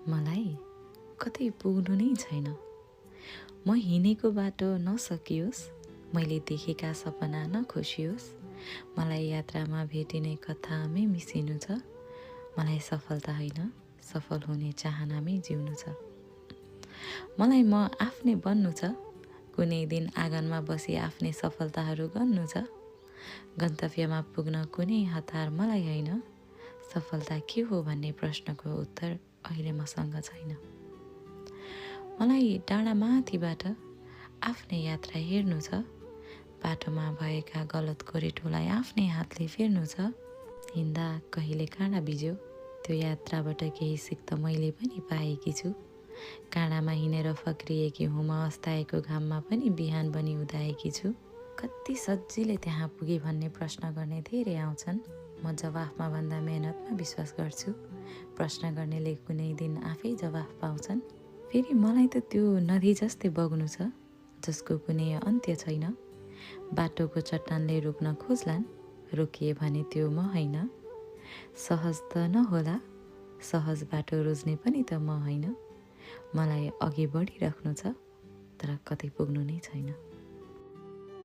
मलाई कतै पुग्नु नै छैन। म हिँडेको बाटो नसकियोस्, मैले देखेका सपना नखोसियोस्। मलाई यात्रामा भेटिने कथामै मिसिनु छ। मलाई सफलता होइन, सफल हुने चाहनामै जिउनु छ। मलाई म आफ्नै बन्नु छ। कुनै दिन आँगनमा बसी आफ्नै सफलताहरू गन्नु छ। गन्तव्यमा पुग्न कुनै हतार मलाई होइन। सफलता के हो भन्ने प्रश्नको उत्तर अहिले मसँग छैन। मलाई डाँडा माथिबाट आफ्नै यात्रा हेर्नु छ। बाटोमा भएका गलत गोरेटोलाई आफ्नै हातले फेर्नु छ। हिँड्दा कहिले काँडा बिज्यो, त्यो यात्राबाट केही सिक त मैले पनि पाएकी छु। काँडामा हिँडेर फक्रिएकी हुँ म, अस्ताएको घाममा पनि बिहान बनी उदाएकी छु। कति सजिलै त्यहाँ पुगे भन्ने प्रश्न गर्ने धेरै आउँछन्। म जवाफमा भन्दा मेहनतमा विश्वास गर्छु। प्रश्न गर्नेले कुनै दिन आफै जवाफ पाउँछन्। फेरि मलाई त त्यो नदी जस्तै बग्नु छ, जसको कुनै अन्त्य छैन। बाटोको चट्टानले रोक्न खोज्लान्, रोकिए भने त्यो म होइन। सहज त नहोला, सहज बाटो रोज्ने पनि त म होइन। मलाई अघि बढिराख्नु छ, तर कतै पुग्नु नै छैन।